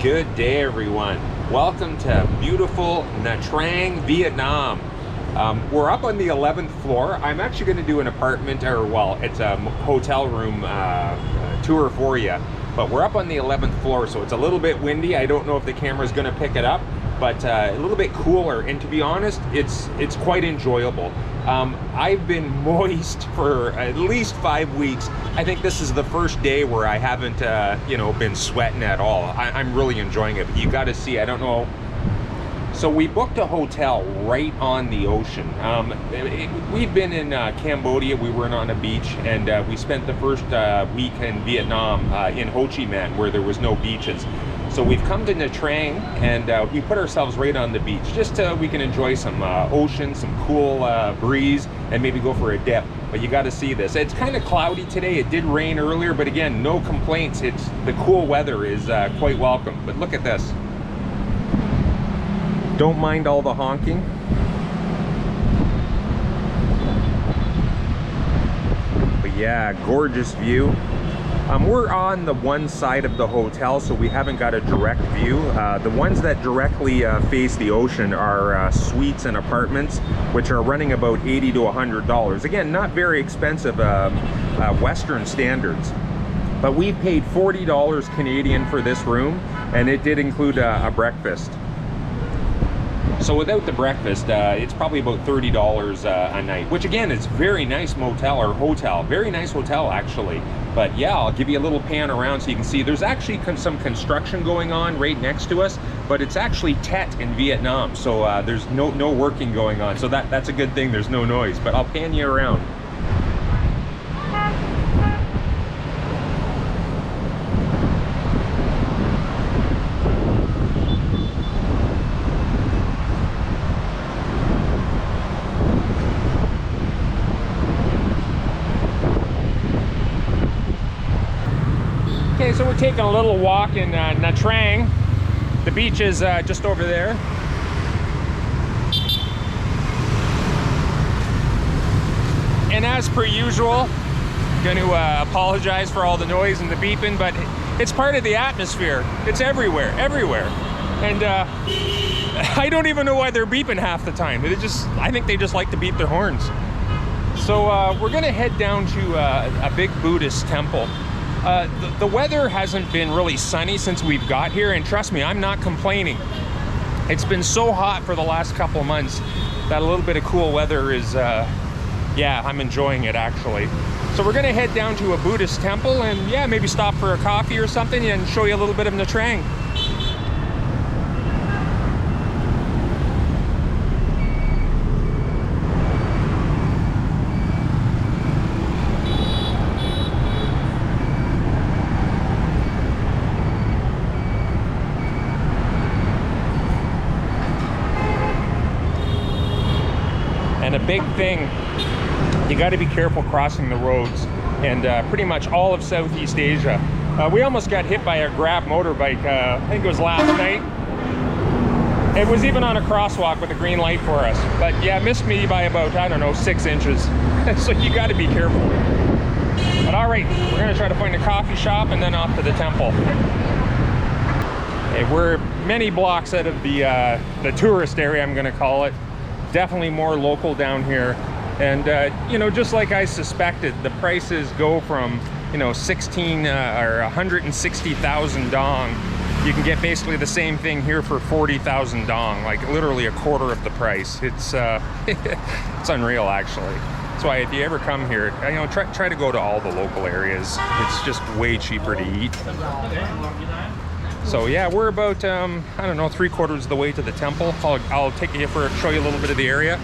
Good day, everyone. Welcome to beautiful Nha Trang, Vietnam. We're up on the 11th floor. I'm actually going to do an apartment, or well, it's a hotel room tour for you. But we're up on the 11th floor, so it's a little bit windy. I don't know if the camera's going to pick it up, but a little bit cooler. And to be honest, it's quite enjoyable. I've been moist for at least 5 weeks. I think this is the first day where I haven't, been sweating at all. I'm really enjoying it. But you got to see. I don't know. So we booked a hotel right on the ocean. We've been in Cambodia. We were on a beach, and we spent the first week in Vietnam in Ho Chi Minh, where there was no beaches. So we've come to Nha Trang, and we put ourselves right on the beach, just so we can enjoy some ocean, some cool breeze, and maybe go for a dip. But you got to see this. It's kind of cloudy today. It did rain earlier, but again, no complaints. The cool weather is quite welcome. But look at this. Don't mind all the honking. But yeah, gorgeous view. We're on the one side of the hotel, so we haven't got a direct view. The ones that directly face the ocean are suites and apartments, which are running about $80 to $100. Again, not very expensive Western standards. But we paid $40 Canadian for this room, and it did include a breakfast. So without the breakfast, it's probably about $30 a night, which again is very nice motel or hotel. Very nice hotel, actually. But yeah, I'll give you a little pan around so you can see. There's actually some construction going on right next to us, but it's actually Tet in Vietnam, so there's no working going on. So that's a good thing. There's no noise. But I'll pan you around. Okay, so we're taking a little walk in Nha Trang. The beach is just over there. And as per usual, I'm going to apologize for all the noise and the beeping, but it's part of the atmosphere. It's everywhere. And I don't even know why they're beeping half the time. I think they just like to beep their horns. So we're going to head down to a big Buddhist temple. The weather hasn't been really sunny since we've got here, and trust me, I'm not complaining. It's been so hot for the last couple of months that a little bit of cool weather is, yeah, I'm enjoying it actually. So we're gonna head down to a Buddhist temple and yeah, maybe stop for a coffee or something and show you a little bit of Nha Trang. And a big thing, you got to be careful crossing the roads, and pretty much all of Southeast Asia. We almost got hit by a Grab motorbike, I think it was last night. It was even on a crosswalk with a green light for us. But yeah, it missed me by about, I don't know, 6 inches. So you got to be careful. But all right, we're going to try to find a coffee shop and then off to the temple. Okay, we're many blocks out of the tourist area, I'm going to call it. Definitely more local down here, and just like I suspected, the prices go from 16 or 160,000 dong. You can get basically the same thing here for 40,000 dong, like literally a quarter of the price. It's it's unreal actually. That's why if you ever come here, try to go to all the local areas. It's just way cheaper to eat. So yeah, we're about, I don't know, 3/4 of the way to the temple. I'll take you show you a little bit of the area.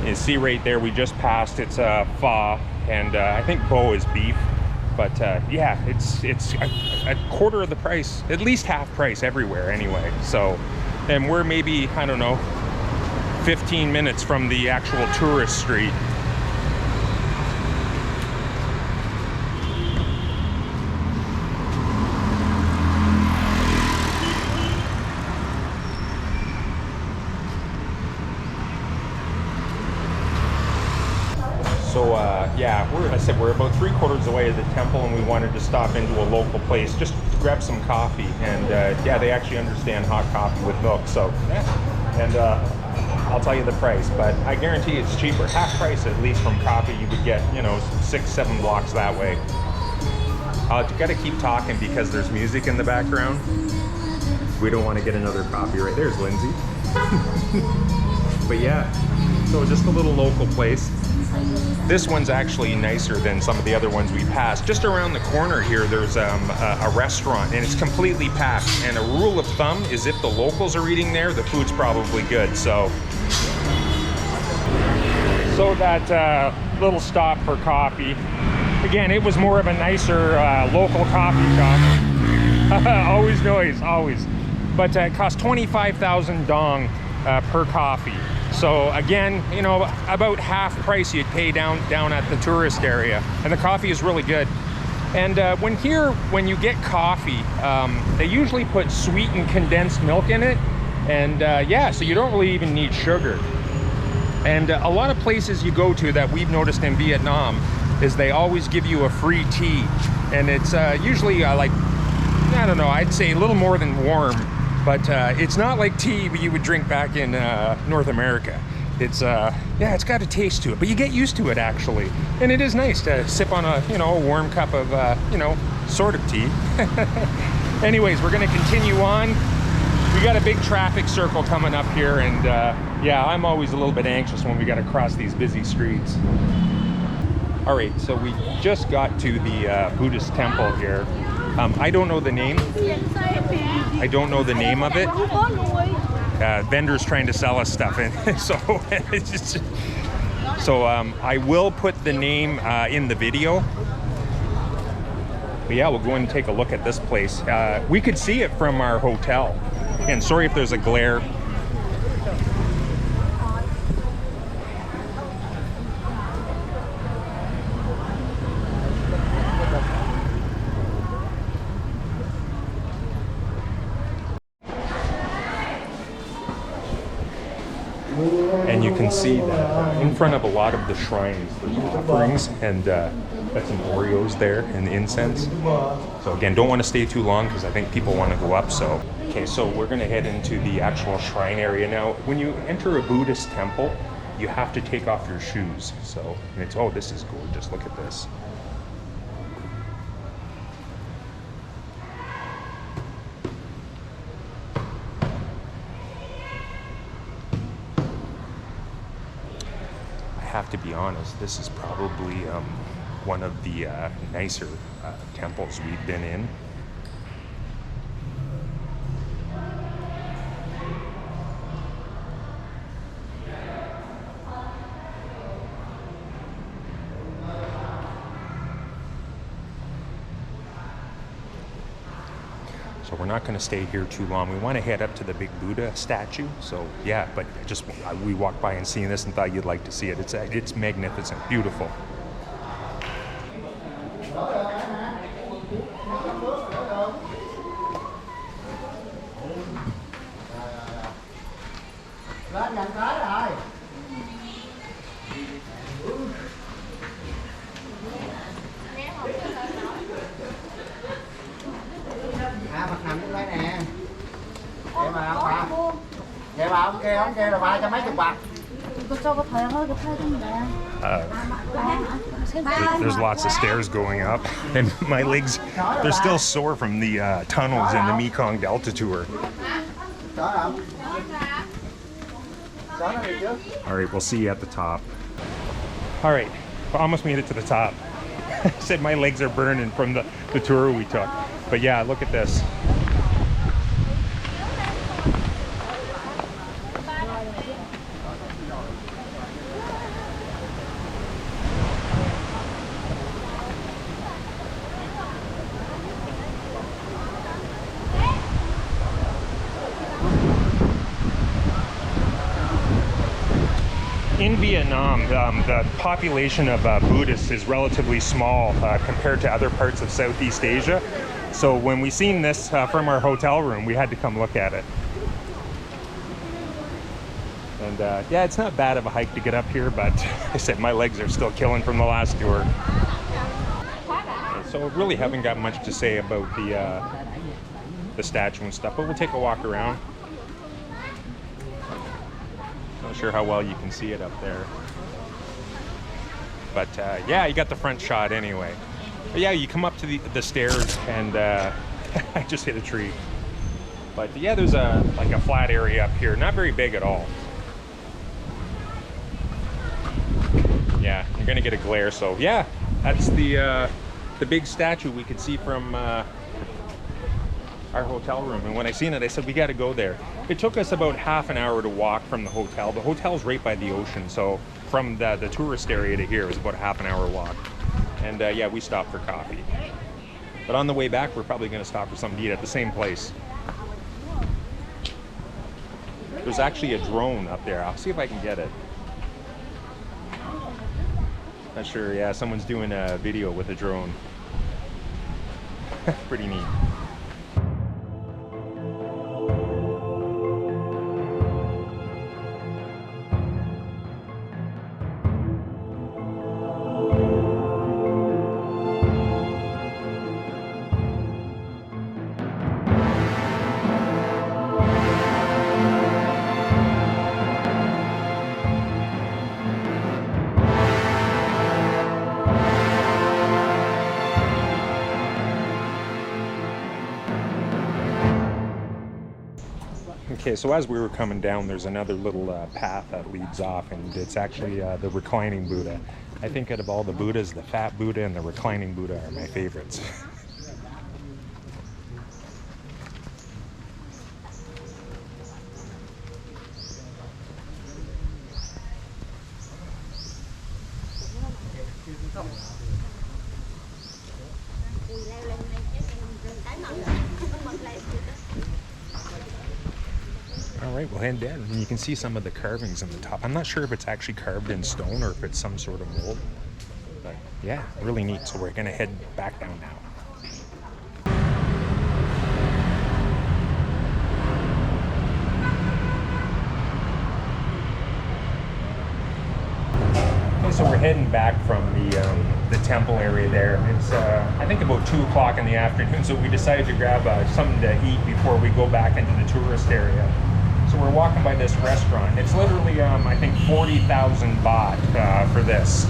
You see right there, we just passed, it's pho, and I think bo is beef. But yeah, it's a quarter of the price, at least half price everywhere anyway. So, and we're maybe, I don't know, 15 minutes from the actual tourist street. I said we're about 3/4 away to the temple, and we wanted to stop into a local place just to grab some coffee. And yeah, they actually understand hot coffee with milk. So yeah, and I'll tell you the price, but I guarantee it's cheaper, half price at least from coffee you would get, you know, 6-7 blocks that way. You got to keep talking because there's music in the background. We don't want to get another copyright. There's Lindsay. But yeah, so just a little local place. This one's actually nicer than some of the other ones we passed. Just around the corner here, there's a restaurant, and it's completely packed. And a rule of thumb is if the locals are eating there, the food's probably good. So that little stop for coffee. Again, it was more of a nicer local coffee shop. Always noise, always. But it cost 25,000 dong per coffee. So again, you know, about half price you'd pay down at the tourist area. And the coffee is really good. And when you get coffee, they usually put sweetened condensed milk in it. And yeah, so you don't really even need sugar. And a lot of places you go to that we've noticed in Vietnam is they always give you a free tea. And it's usually like, I don't know, I'd say a little more than warm. But it's not like tea you would drink back in North America. It's yeah, it's got a taste to it, but you get used to it actually. And it is nice to sip on a, you know, a warm cup of, you know, sort of tea. Anyways, we're gonna continue on. We got a big traffic circle coming up here, and yeah, I'm always a little bit anxious when we gotta cross these busy streets. All right, so we just got to the Buddhist temple here. I don't know the name. I don't know the name of it. Vendors trying to sell us stuff, and so I will put the name in the video. But yeah, we'll go and take a look at this place. We could see it from our hotel, and sorry if there's a glare. And you can see that in front of a lot of the shrines, there's offerings, and got some Oreos there and incense. So again, don't want to stay too long because I think people want to go up. So okay, so we're going to head into the actual shrine area now. When you enter a Buddhist temple, you have to take off your shoes. So it's, oh, this is gorgeous. Look at this. Have to be honest, this is probably one of the nicer temples we've been in. So we're not going to stay here too long. We want to head up to the big Buddha statue. So yeah, but we walked by and seen this and thought you'd like to see it. It's magnificent, beautiful. Vậy bà ông kia là 300 mấy bạc. There's lots of stairs going up, and my legs, they're still sore from the tunnels in the Mekong Delta tour. All right, we'll see you at the top. All right, almost made it to the top. I said my legs are burning from the tour we took. But yeah, look at this. In Vietnam, the population of Buddhists is relatively small compared to other parts of Southeast Asia. So when we seen this from our hotel room, we had to come look at it. And yeah, it's not bad of a hike to get up here, but I said my legs are still killing from the last tour. So really haven't got much to say about the statue and stuff, but we'll take a walk around. Not sure how well you can see it up there. But yeah, you got the front shot anyway. But yeah, you come up to the stairs and I just hit a tree. But yeah, there's like a flat area up here, not very big at all. Yeah, you're gonna get a glare. So yeah, that's the big statue we could see from our hotel room. And when I seen it, I said we got to go there. It took us about half an hour to walk from the hotel. The hotel's right by the ocean, so from the tourist area to here was about a half an hour walk. And yeah, we stopped for coffee. But on the way back, we're probably going to stop for something to eat at the same place. There's actually a drone up there. I'll see if I can get it. Not sure. Yeah, someone's doing a video with a drone. Pretty neat. Okay, so as we were coming down, there's another little path that leads off, and it's actually the Reclining Buddha. I think out of all the Buddhas, the Fat Buddha and the Reclining Buddha are my favorites. Alright, we'll head down, and you can see some of the carvings on the top. I'm not sure if it's actually carved in stone or if it's some sort of mold. But yeah, really neat. So we're gonna head back down now. Okay, so we're heading back from the temple area there. It's I think about 2 o'clock in the afternoon, so we decided to grab something to eat before we go back into the tourist area. So we're walking by this restaurant. It's literally, I think, 40,000 baht for this.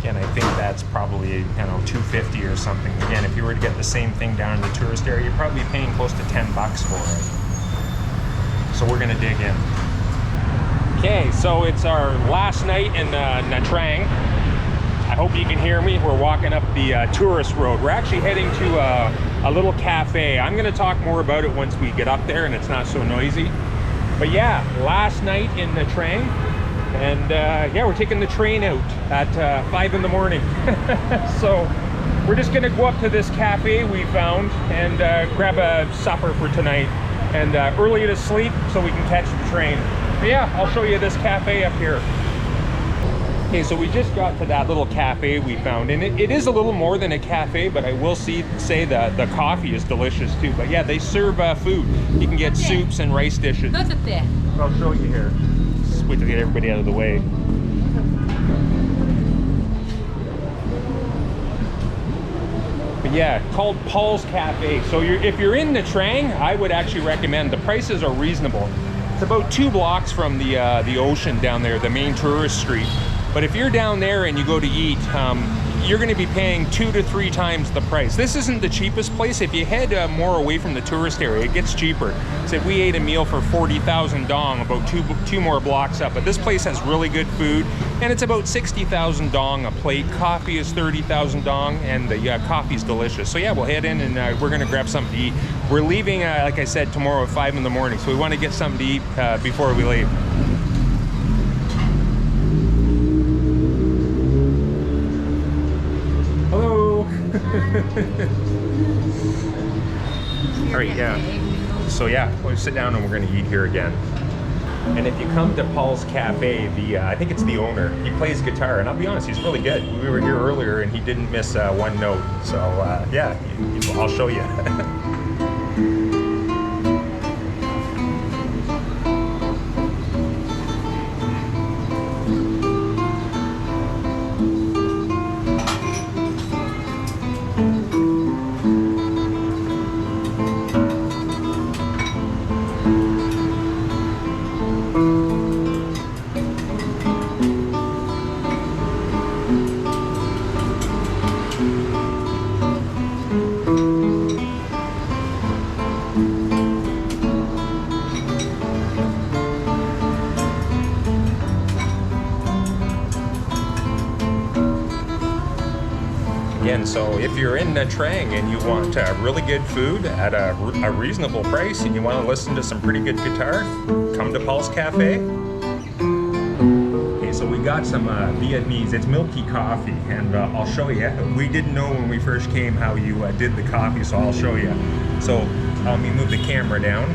Again, I think that's probably, you know, 250 or something. Again, if you were to get the same thing down in the tourist area, you're probably paying close to 10 bucks for it. So we're gonna dig in. Okay, so it's our last night in Nha Trang. I hope you can hear me. We're walking up the tourist road. We're actually heading to a little cafe. I'm gonna talk more about it once we get up there and it's not so noisy. But yeah, last night in Nha Trang, and yeah, we're taking the train out at 5 in the morning. So we're just gonna go up to this cafe we found and grab a supper for tonight and early to sleep so we can catch the train. But yeah, I'll show you this cafe up here. Okay, so we just got to that little cafe we found, and it is a little more than a cafe, but I will say that the coffee is delicious too. But yeah, they serve food. You can get soups and rice dishes. I'll show you here. Just wait to get everybody out of the way. But yeah, called Paul's Cafe. So if you're in Nha Trang, I would actually recommend. The prices are reasonable. It's about 2 blocks from the ocean down there, the main tourist street. But if you're down there and you go to eat, you're going to be paying 2 to 3 times the price. This isn't the cheapest place. If you head more away from the tourist area, it gets cheaper. So we ate a meal for 40,000 dong, about two more blocks up. But this place has really good food, and it's about 60,000 dong a plate. Coffee is 30,000 dong, and the coffee's delicious. So yeah, we'll head in and we're going to grab something to eat. We're leaving, like I said, tomorrow at 5 in the morning, so we want to get something to eat before we leave. All right, yeah. So yeah, we'll sit down and we're gonna eat here again. And if you come to Paul's Cafe, I think it's the owner, he plays guitar, and I'll be honest, he's really good. We were here earlier and he didn't miss one note. So yeah, I'll show you. So if you're in Nha Trang and you want really good food at a reasonable price and you want to listen to some pretty good guitar, come to Paul's Cafe. Okay, so we got some Vietnamese. It's milky coffee, and I'll show you. We didn't know when we first came how you did the coffee, so I'll show you. So let me move the camera down.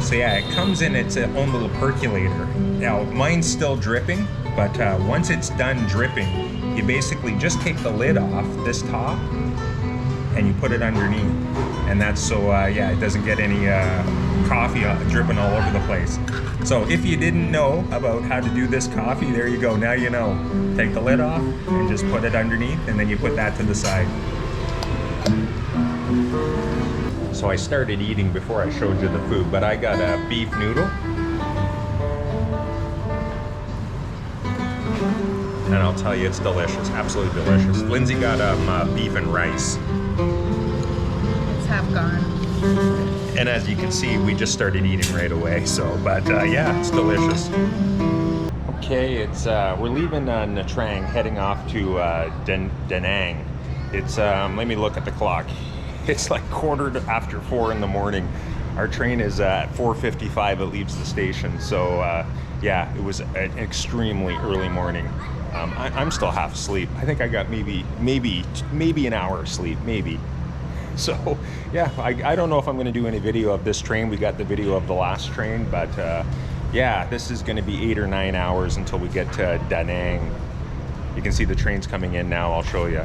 So yeah, it comes in its own little percolator. Now, mine's still dripping, but once it's done dripping, you basically just take the lid off, this top, and you put it underneath. And that's so, yeah, it doesn't get any coffee dripping all over the place. So if you didn't know about how to do this coffee, there you go, now you know. Take the lid off and just put it underneath, and then you put that to the side. So I started eating before I showed you the food, but I got a beef noodle. And I'll tell you, it's delicious, absolutely delicious. Lindsay got beef and rice. It's half gone. And as you can see, we just started eating right away, so, but yeah, it's delicious. Okay, it's, we're leaving Nha Trang, heading off to Da Nang. It's, let me look at the clock. It's like 4:15 in the morning. Our train is at 4:55, it leaves the station. So yeah, it was an extremely early morning. I'm still half asleep. I think I got maybe an hour of sleep, maybe. So yeah, I don't know if I'm gonna do any video of this train. We got the video of the last train, but yeah, this is gonna be 8 or 9 hours until we get to Da Nang. You can see the trains coming in now, I'll show you.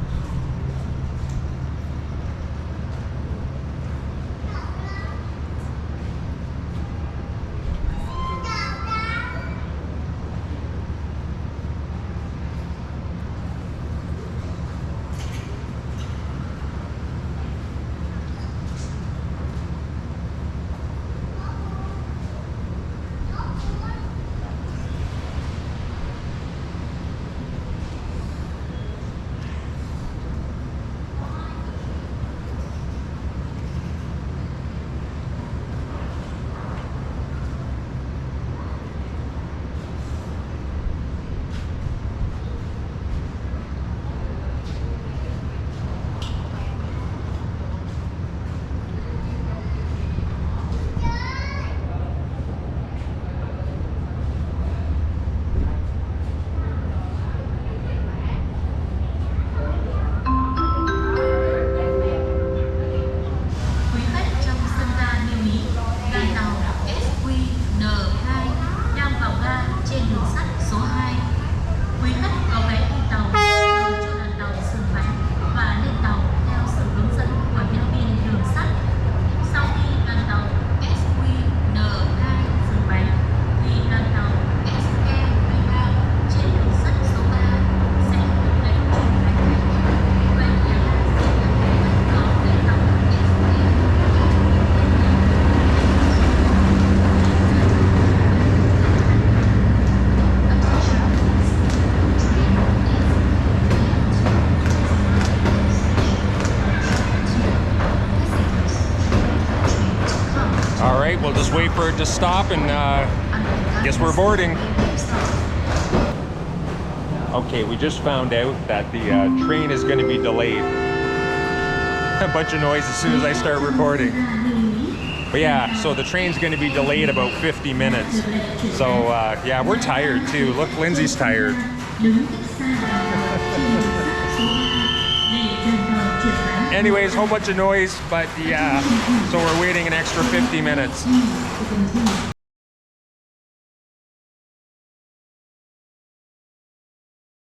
We'll just wait for it to stop, and guess we're boarding. Okay, we just found out that the train is going to be delayed. A bunch of noise as soon as I start recording. But yeah, so the train's going to be delayed about 50 minutes. So yeah, we're tired too. Look, Lindsay's tired. Anyways, whole bunch of noise, but yeah, so we're waiting an extra 50 minutes.